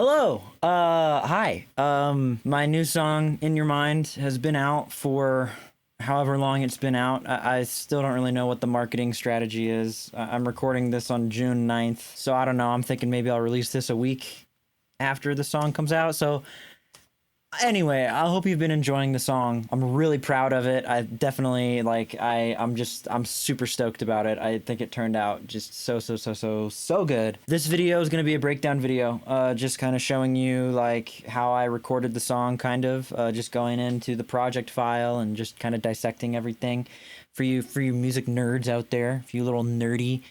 Hello. Hi. My new song "In Your Mind" has been out for however long it's been out. I still don't really know what the marketing strategy is. I'm recording this on June 9th, so I don't know. I'm thinking maybe I'll release this a week after the song comes out. So anyway, I hope you've been enjoying the song. I'm really proud of it. I definitely I'm super stoked about it. I think it turned out just so good. This video is going to be a breakdown video, just kind of showing you like how I recorded the song, kind of just going into the project file and just kind of dissecting everything for you music nerds out there, for you little nerdy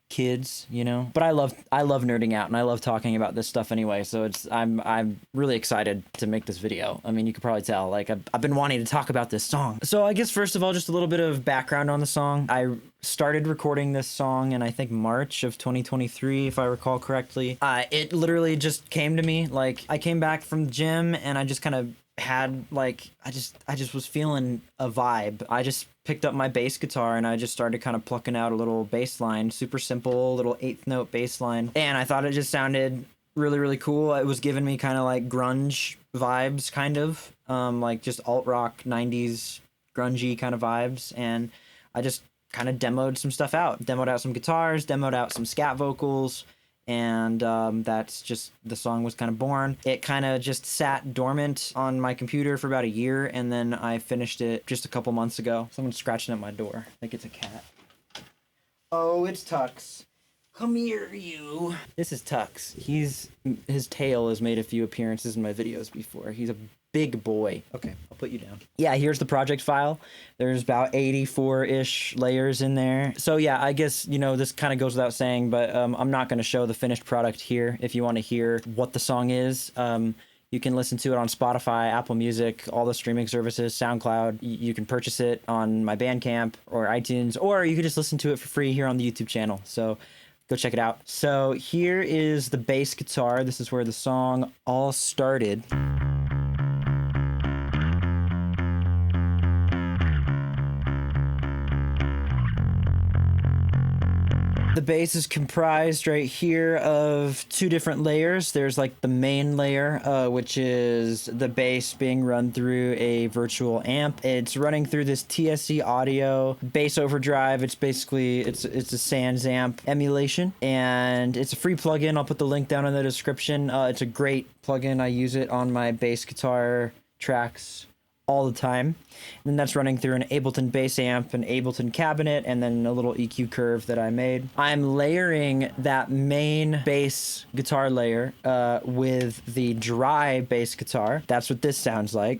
kids, you know. But I love nerding out, and I love talking about this stuff anyway, so I'm really excited to make this video. I mean, you could probably tell, like, I've been wanting to talk about this song. So I guess first of all, just a little bit of background on the song. I started recording this song in, I think, March of 2023, if I recall correctly. It literally just came to me. Like, I came back from the gym and I just kind of had like I just was feeling a vibe. I just picked up my bass guitar and I just started kind of plucking out a little bass line, super simple little eighth note bass line, and I thought it just sounded really cool. It was giving me kind of like grunge vibes, kind of like just alt rock 90s grungy kind of vibes, and I just kind of demoed some stuff out, demoed out some guitars, demoed out some scat vocals, and that's just, the song was kind of born. It kind of just sat dormant on my computer for about a year, and then I finished it just a couple months ago. Someone's scratching at my door. I think it's a cat. Oh, it's Tux. Come here, you. This is Tux. His tail has made a few appearances in my videos before. He's a big boy. Okay, I'll put you down. Yeah, here's the project file. There's about 84-ish layers in there. So yeah, I guess, you know, this kind of goes without saying, but I'm not going to show the finished product here. If you want to hear what the song is, you can listen to it on Spotify, Apple Music, all the streaming services, SoundCloud. You can purchase it on my Bandcamp or iTunes, or you could just listen to it for free here on the YouTube channel. So go check it out. So here is the bass guitar. This is where the song all started. The bass is comprised right here of two different layers. There's like the main layer, which is the bass being run through a virtual amp. It's running through this TSC Audio bass overdrive. It's basically, it's a Sans amp emulation, and it's a free plugin. I'll put the link down in the description. It's a great plugin. I use it on my bass guitar tracks all the time. And then that's running through an Ableton bass amp, an Ableton cabinet, and then a little EQ curve that I made. I'm layering that main bass guitar layer with the dry bass guitar. That's what this sounds like.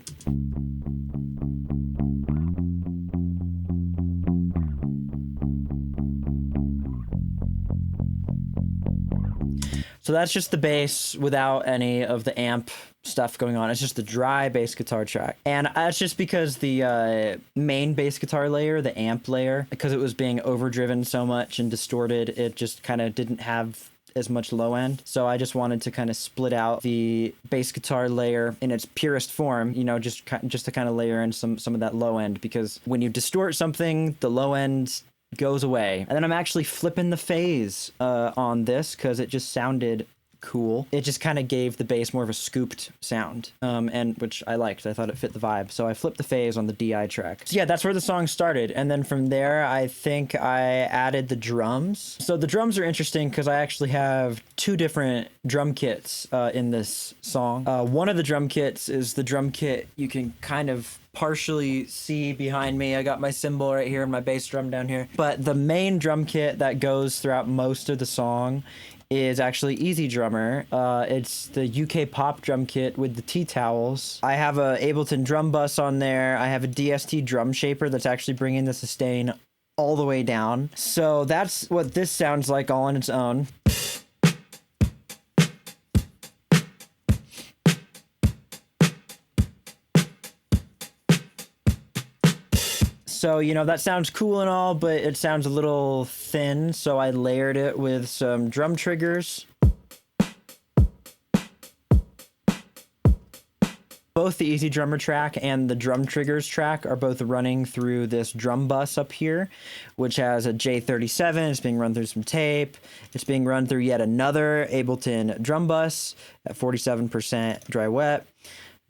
So that's just the bass without any of the amp stuff going on. It's just the dry bass guitar track. And that's just because the main bass guitar layer, the amp layer, because it was being overdriven so much and distorted, it just kind of didn't have as much low end. So I just wanted to kind of split out the bass guitar layer in its purest form, you know, just to kind of layer in some of that low end, because when you distort something, the low end goes away. And then I'm actually flipping the phase on this because it just sounded cool. It just kind of gave the bass more of a scooped sound, and which I liked. I thought it fit the vibe. So I flipped the phase on the DI track. So yeah, that's where the song started. And then from there, I think I added the drums. So the drums are interesting because I actually have two different drum kits in this song. One of the drum kits is the drum kit you can kind of partially see behind me. I got my cymbal right here and my bass drum down here. But the main drum kit that goes throughout most of the song is actually Easy Drummer. It's the UK pop drum kit with the T-towels. I have a Ableton drum bus on there. I have a DST drum shaper that's actually bringing the sustain all the way down. So that's what this sounds like all on its own. So, you know, that sounds cool and all, but it sounds a little thin, so I layered it with some drum triggers. Both the Easy Drummer track and the Drum Triggers track are both running through this drum bus up here, which has a J37. It's being run through some tape. It's being run through yet another Ableton drum bus at 47% dry wet.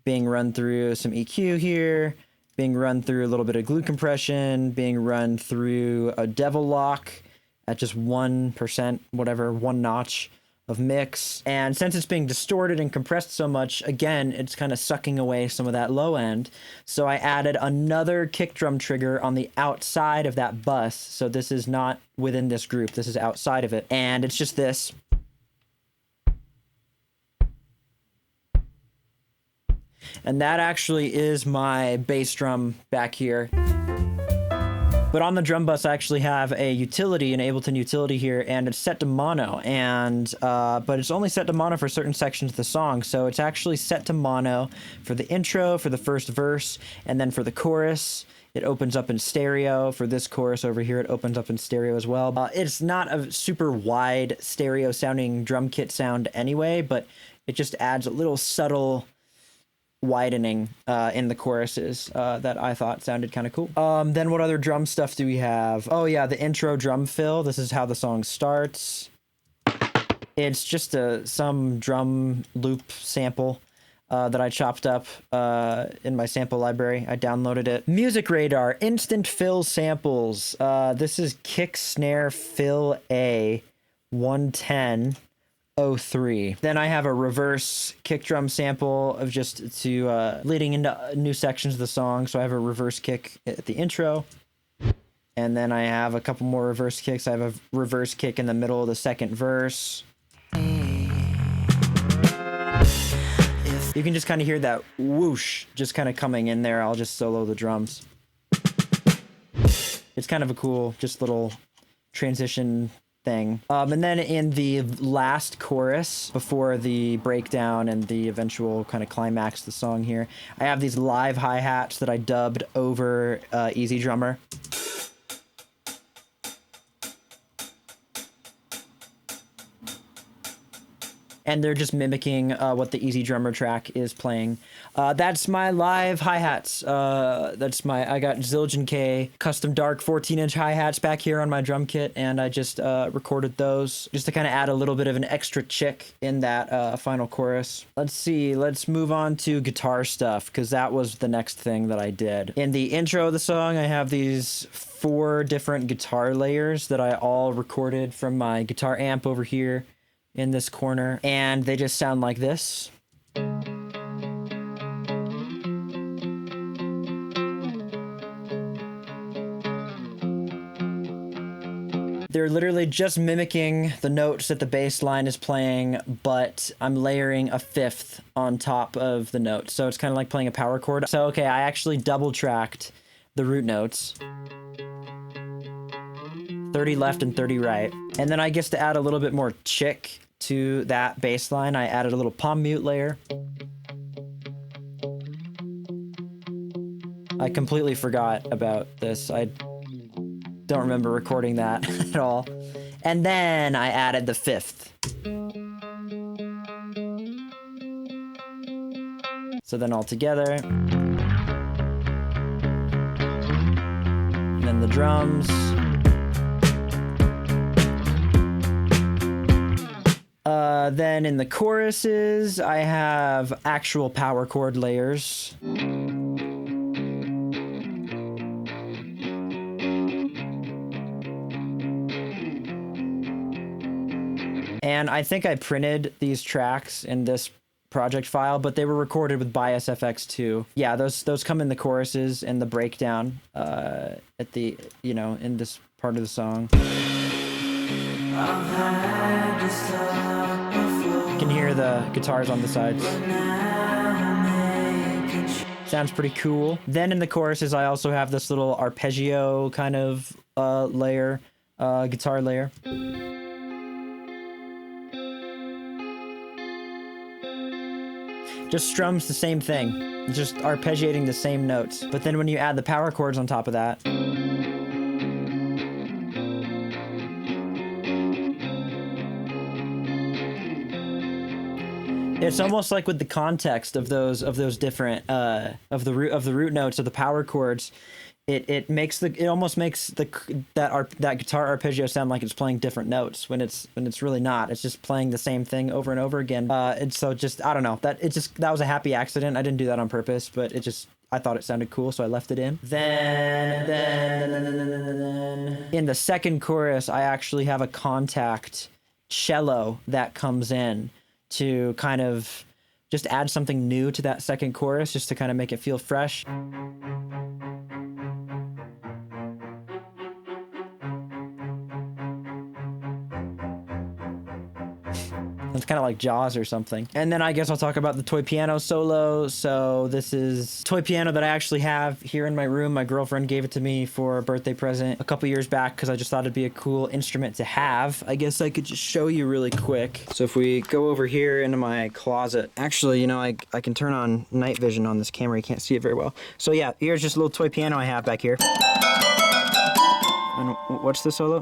Being run through some EQ here. Being run through a little bit of glue compression. Being run through a Devil Lock at just 1%, whatever, one notch of mix. And since it's being distorted and compressed so much, again, it's kind of sucking away some of that low end. So I added another kick drum trigger on the outside of that bus. So this is not within this group. This is outside of it. And it's just this. And that actually is my bass drum back here. But on the drum bus, I actually have a utility, an Ableton utility here, and it's set to mono. And but it's only set to mono for certain sections of the song. So it's actually set to mono for the intro, for the first verse, and then for the chorus. It opens up in stereo. For this chorus over here, it opens up in stereo as well. It's not a super wide stereo sounding drum kit sound anyway, but it just adds a little subtle widening in the choruses that I thought sounded kind of cool. Then what other drum stuff do we have? Oh yeah, the intro drum fill. This is how the song starts. It's just some drum loop sample that I chopped up in my sample library. I downloaded it. Music Radar instant fill samples. This is kick snare fill A 110. 03. Then I have a reverse kick drum sample of just to leading into new sections of the song. So I have a reverse kick at the intro. And then I have a couple more reverse kicks. I have a reverse kick in the middle of the second verse. You can just kind of hear that whoosh just kind of coming in there. I'll just solo the drums. It's kind of a cool, just little transition thing. And then in the last chorus, before the breakdown and the eventual kind of climax of the song here, I have these live hi-hats that I dubbed over Easy Drummer. And they're just mimicking what the Easy Drummer track is playing. That's my live hi-hats. I got Zildjian K custom dark 14-inch hi-hats back here on my drum kit, and I just recorded those just to kind of add a little bit of an extra chick in that final chorus. Let's see, let's move on to guitar stuff, because that was the next thing that I did. In the intro of the song, I have these 4 different guitar layers that I all recorded from my guitar amp over here in this corner, and they just sound like this. They're literally just mimicking the notes that the bass line is playing, but I'm layering a 5th on top of the notes. So it's kind of like playing a power chord. So, okay, I actually double tracked the root notes. 30 left and 30 right. And then I guess to add a little bit more chick to that bass line, I added a little palm mute layer. I completely forgot about this. I don't remember recording that at all. And then I added the 5th. So then all together. And then the drums. Then in the choruses, I have actual power chord layers. And I think I printed these tracks in this project file, but they were recorded with Bias FX too. Yeah, those come in the choruses and the breakdown at the, in this part of the song. You can hear the guitars on the sides. Sounds pretty cool. Then in the choruses, I also have this little arpeggio kind of layer, guitar layer. Just strums the same thing, just arpeggiating the same notes. But then when you add the power chords on top of that, It's almost like with the context of those different of the root notes of the power chords, it almost makes that guitar arpeggio sound like it's playing different notes when it's really not. It's just playing the same thing over and over again. And so just I don't know, that was a happy accident. I didn't do that on purpose, but I thought it sounded cool, so I left it in. Then in the second chorus, I actually have a contact cello that comes in to kind of just add something new to that second chorus, just to kind of make it feel fresh. It's kind of like Jaws or something. And then I guess I'll talk about the toy piano solo. So this is toy piano that I actually have here in my room. My girlfriend gave it to me for a birthday present a couple years back because I just thought it'd be a cool instrument to have. I guess I could just show you really quick. So if we go over here into my closet, actually, you know, I can turn on night vision on this camera. You can't see it very well. So yeah, here's just a little toy piano I have back here. And what's the solo?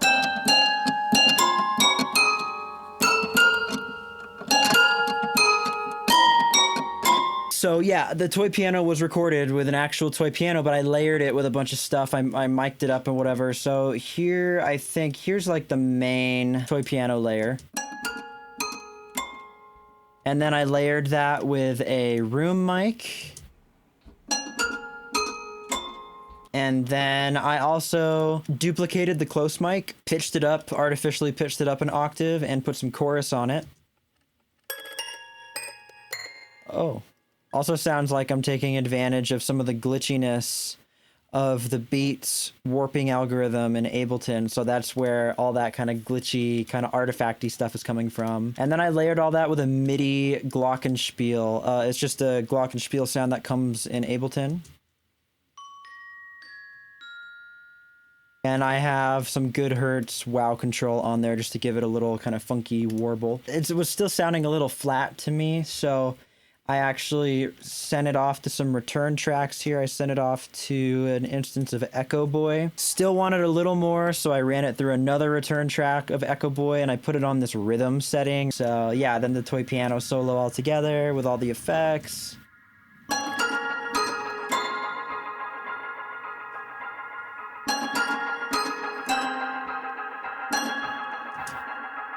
So yeah, the toy piano was recorded with an actual toy piano, but I layered it with a bunch of stuff. I mic'd it up and whatever. So here, I think, here's like the main toy piano layer. And then I layered that with a room mic. And then I also duplicated the close mic, pitched it up, artificially pitched it up an octave, and put some chorus on it. Oh. Also sounds like I'm taking advantage of some of the glitchiness of the Beats warping algorithm in Ableton. So that's where all that kind of glitchy, kind of artifacty stuff is coming from. And then I layered all that with a MIDI glockenspiel. It's just a glockenspiel sound that comes in Ableton. And I have some good Hertz wow control on there just to give it a little kind of funky warble. It was still sounding a little flat to me, so I actually sent it off to some return tracks here. I sent it off to an instance of Echo Boy. Still wanted a little more, so I ran it through another return track of Echo Boy, and I put it on this rhythm setting. So yeah, then the toy piano solo all together with all the effects.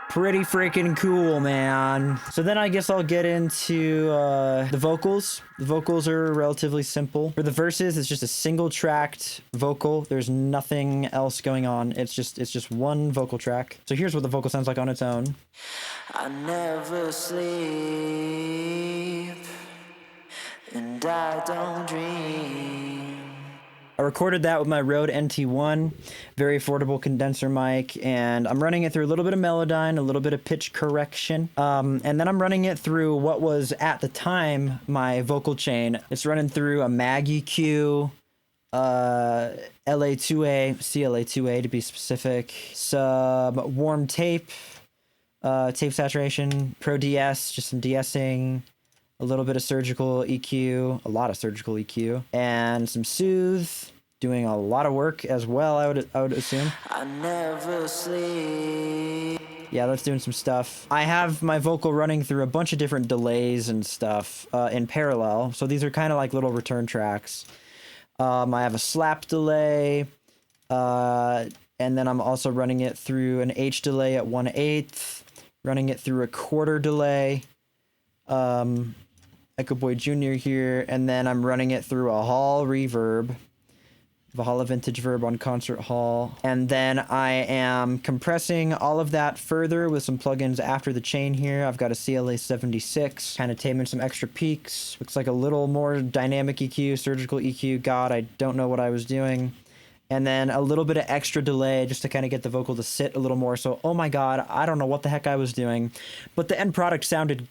Pretty freaking cool, man. So then I guess I'll get into the vocals. The vocals are relatively simple. For the verses, it's just a single tracked vocal. There's nothing else going on. It's just one vocal track. So here's what the vocal sounds like on its own. I never sleep and I don't dream. I recorded that with my Rode NT1, very affordable condenser mic, and I'm running it through a little bit of Melodyne, a little bit of pitch correction, and then I'm running it through what was, at the time, my vocal chain. It's running through a Mag EQ, LA2A, CLA2A to be specific, some warm tape, tape saturation, Pro DS, just some de-essing, a little bit of surgical EQ, a lot of surgical EQ, and some soothe, doing a lot of work as well, I would assume. I never sleep. Yeah, that's doing some stuff. I have my vocal running through a bunch of different delays and stuff in parallel, so these are kind of like little return tracks. I have a slap delay, and then I'm also running it through an H delay at 1/8, running it through a quarter delay, Echo Boy Jr. here, and then I'm running it through a hall reverb, Valhalla Vintage Verb on Concert Hall, and then I am compressing all of that further with some plugins after the chain here. I've got a CLA 76, kind of taming some extra peaks, looks like a little more dynamic EQ, surgical EQ, God, I don't know what I was doing. And then a little bit of extra delay just to kind of get the vocal to sit a little more. So, oh my God, I don't know what the heck I was doing, but the end product sounded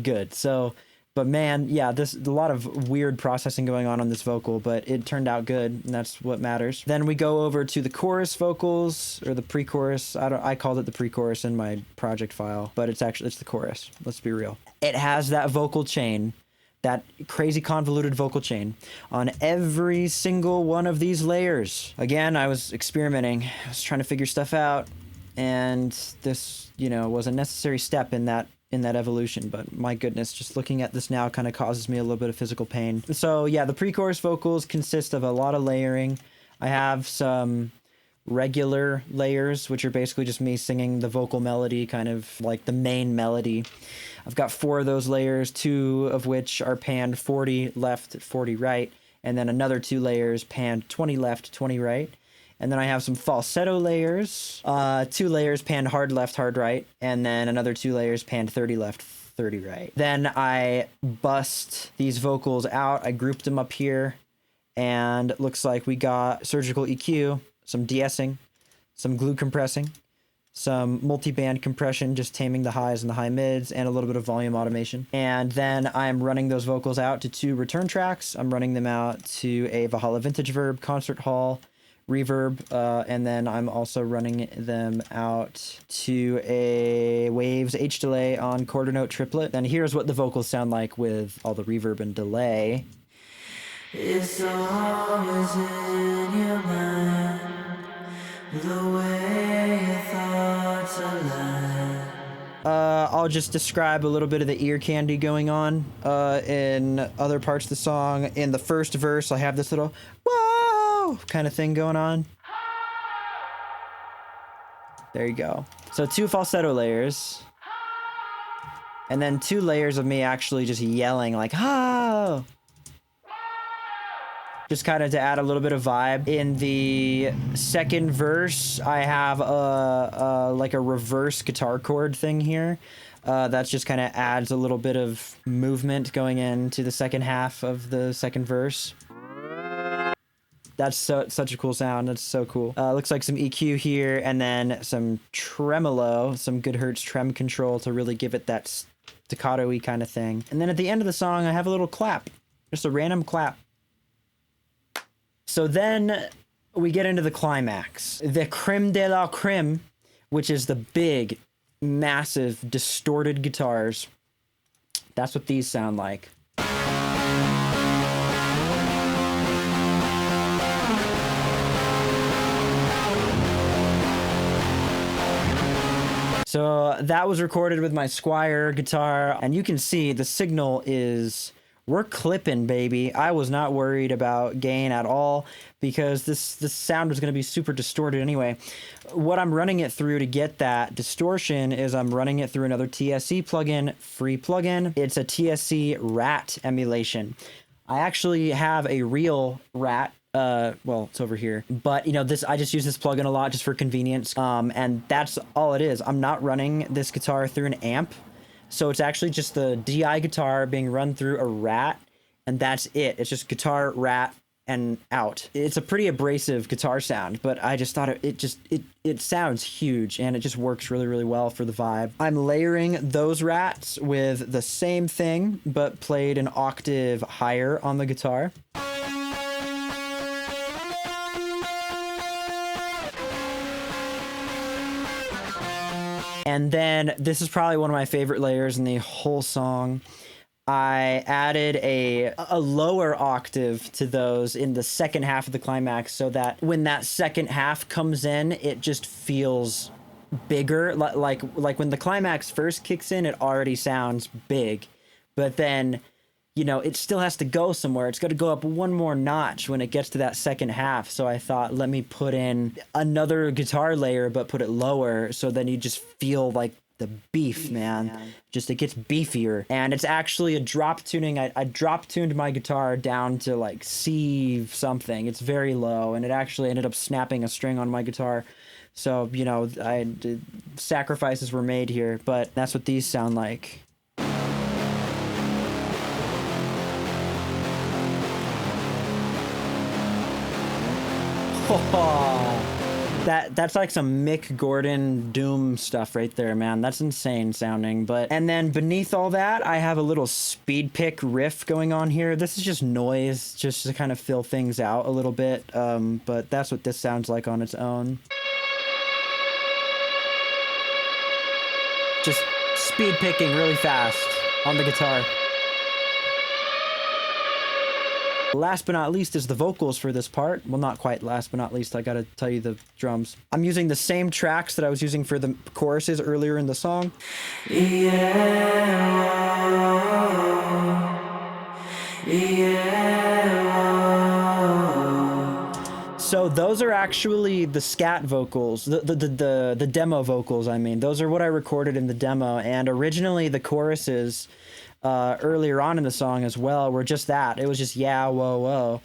good. So, but man, yeah, a lot of weird processing going on this vocal, but it turned out good, and that's what matters. Then we go over to the chorus vocals, or the pre-chorus. I called it the pre-chorus in my project file, but it's the chorus. Let's be real. It has that vocal chain, that crazy convoluted vocal chain on every single one of these layers. Again, I was experimenting. I was trying to figure stuff out, and this, was a necessary step in that in that evolution, but my goodness, just looking at this now kind of causes me a little bit of physical pain. So yeah, the pre-chorus vocals consist of a lot of layering. I have some regular layers, which are basically just me singing the vocal melody, kind of like the main melody. I've got 4 of those layers, 2 of which are panned 40 left, 40 right, and then another 2 layers panned 20 left, 20 right. And then I have some falsetto layers, 2 layers panned hard left, hard right, and then another 2 layers panned 30 left, 30 right. Then I bust these vocals out. I grouped them up here, and it looks like we got surgical EQ, some de-essing, some glue compressing, some multi-band compression, just taming the highs and the high mids, and a little bit of volume automation. And then I'm running those vocals out to 2 return tracks. I'm running them out to a Valhalla Vintage Verb, Concert Hall, reverb, and then I'm also running them out to a Waves H delay on quarter note triplet. And here's what the vocals sound like with all the reverb and delay. It's always in your mind, the way your thoughts align. I'll just describe a little bit of the ear candy going on in other parts of the song. In the first verse, I have this little whoa kind of thing going on. There you go. So 2 falsetto layers, and then 2 layers of me actually just yelling like "ha!" Just kind of to add a little bit of vibe. In the second verse, I have like a reverse guitar chord thing here. That's just kind of adds a little bit of movement going into the second half of the second verse. That's such a cool sound. That's so cool. Looks like some EQ here, and then some tremolo, some good Hertz trem control to really give it that staccato-y kind of thing. And then at the end of the song, I have a little clap, just a random clap. So then we get into the climax, the creme de la creme, which is the big, massive, distorted guitars. That's what these sound like. So that was recorded with my Squier guitar, and you can see the signal is... we're clipping, baby. I was not worried about gain at all because this sound was going to be super distorted anyway. What I'm running it through to get that distortion is I'm running it through another TSC plugin, free plugin. It's a TSC Rat emulation. I actually have a real Rat. Well, it's over here, but you know, I just use this plugin a lot just for convenience. And that's all it is. I'm not running this guitar through an amp. So it's actually just the DI guitar being run through a Rat, and that's it. It's just guitar, Rat, and out. It's a pretty abrasive guitar sound, but I just thought it sounds huge, and it just works really, really well for the vibe. I'm layering those Rats with the same thing, but played an octave higher on the guitar. And then this is probably one of my favorite layers in the whole song. I added a lower octave to those in the second half of the climax so that when that second half comes in, it just feels bigger. Like when the climax first kicks in, it already sounds big. But then, you know, it still has to go somewhere. It's got to go up one more notch when it gets to that second half. So I thought, let me put in another guitar layer, but put it lower. So then you just feel like the beef, man. Just it gets beefier. And it's actually a drop tuning. I drop tuned my guitar down to like C something. It's very low. And it actually ended up snapping a string on my guitar. So, you know, sacrifices were made here. But that's what these sound like. That's like some Mick Gordon Doom stuff right there, man. That's insane sounding. And then beneath all that, I have a little speed pick riff going on here. This is just noise, just to kind of fill things out a little bit. But that's what this sounds like on its own. Just speed picking really fast on the guitar. Last but not least is the vocals for this part. Well, not quite last but not least. I gotta tell you the drums. I'm using the same tracks that I was using for the choruses earlier in the song. So those are actually the scat vocals, the demo vocals. I mean, those are what I recorded in the demo. And originally the choruses earlier on in the song as well were just that. It was just yeah, whoa, whoa.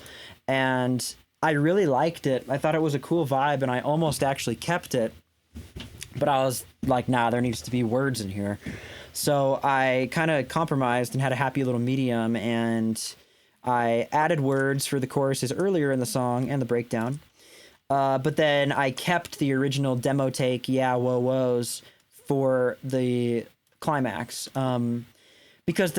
And I really liked it. I thought it was a cool vibe, and I almost actually kept it. But I was like, nah, there needs to be words in here. So I kind of compromised and had a happy little medium, and I added words for the choruses earlier in the song and the breakdown. But then I kept the original demo take, yeah, whoa, whoas, for the climax. Because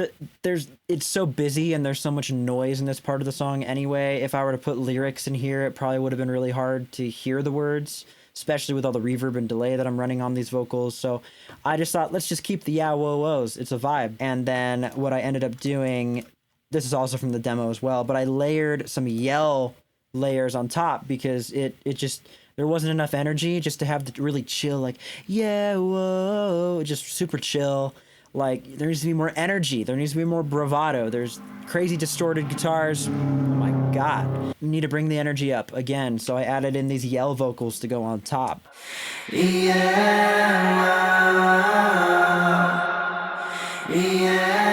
it's so busy and there's so much noise in this part of the song anyway. If I were to put lyrics in here, it probably would have been really hard to hear the words, especially with all the reverb and delay that I'm running on these vocals. So I just thought, let's just keep the yeah, whoa, whoas. It's a vibe. And then what I ended up doing, this is also from the demo as well, but I layered some yell layers on top because it just, there wasn't enough energy just to have the really chill, like, yeah, whoa, just super chill. Like, there needs to be more energy. There needs to be more bravado. There's crazy distorted guitars. Oh my God. We need to bring the energy up again. So I added in these yell vocals to go on top. Yeah. Yeah.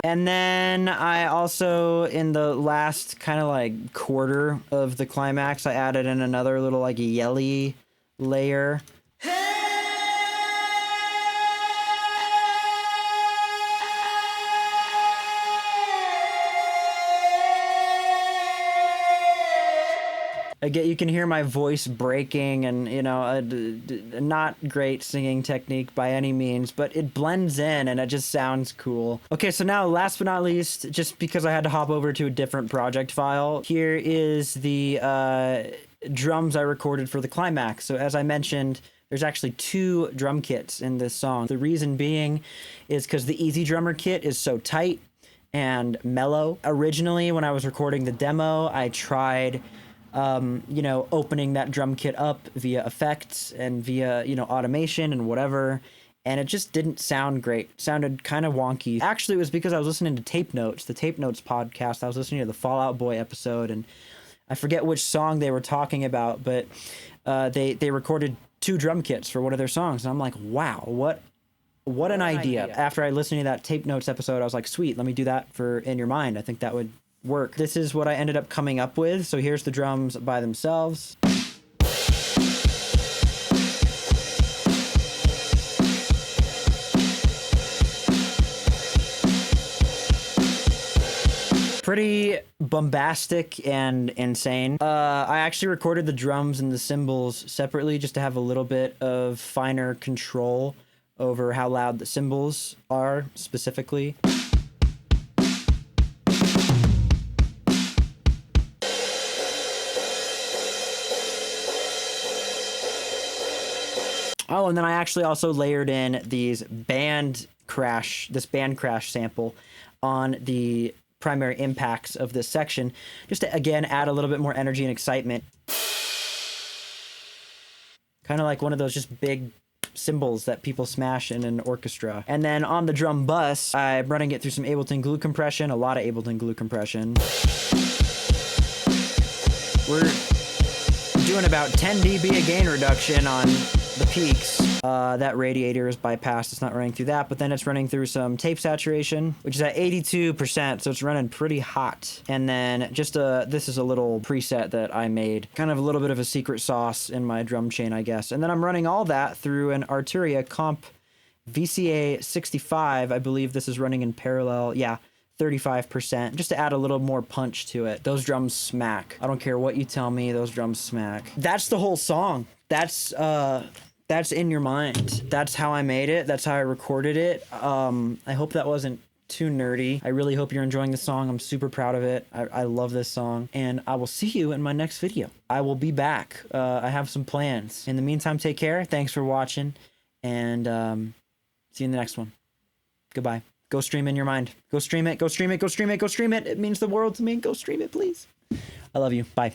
And then I also, in the last kind of like quarter of the climax, I added in another little like yelly layer. Again, you can hear my voice breaking, and you know, not great singing technique by any means, but it blends in and it just sounds cool. Okay, so now last but not least, just because I had to hop over to a different project file, here is the drums I recorded for the climax. So as I mentioned, there's actually 2 drum kits in this song. The reason being is because the Easy Drummer kit is so tight and mellow. Originally, when I was recording the demo, I tried you know, opening that drum kit up via effects and via, you know, automation and whatever. And it just didn't sound great. It sounded kind of wonky. Actually, it was because I was listening to Tape Notes, the Tape Notes podcast. I was listening to the Fall Out Boy episode, and I forget which song they were talking about, but they recorded 2 drum kits for one of their songs. And I'm like, wow, what an idea. After I listened to that Tape Notes episode, I was like, sweet, let me do that for In Your Mind. I think that would work. This is what I ended up coming up with. So here's the drums by themselves. Pretty bombastic and insane. I actually recorded the drums and the cymbals separately just to have a little bit of finer control over how loud the cymbals are specifically. Oh, and then I actually also layered in this band crash sample on the primary impacts of this section, just to, again, add a little bit more energy and excitement. Kind of like one of those just big cymbals that people smash in an orchestra. And then on the drum bus, I'm running it through some Ableton glue compression, a lot of Ableton glue compression. We're doing about 10 dB of gain reduction on the peaks. That radiator is bypassed, it's not running through that, but then it's running through some tape saturation, which is at 82%, so it's running pretty hot. And then just this is a little preset that I made, kind of a little bit of a secret sauce in my drum chain, I guess. And then I'm running all that through an Arturia Comp VCA 65. I believe this is running in parallel, yeah, 35%, just to add a little more punch to it. Those drums smack. I don't care what you tell me, those drums smack. That's the whole song. That's In Your Mind. That's how I made it. That's how I recorded it. I hope that wasn't too nerdy. I really hope you're enjoying the song. I'm super proud of it. I love this song, and I will see you in my next video. I will be back. I have some plans. In the meantime, take care. Thanks for watching, and see you in the next one. Goodbye. Go stream In Your Mind. Go stream it. Go stream it. Go stream it. Go stream it. It means the world to me. Go stream it, please. I love you. Bye.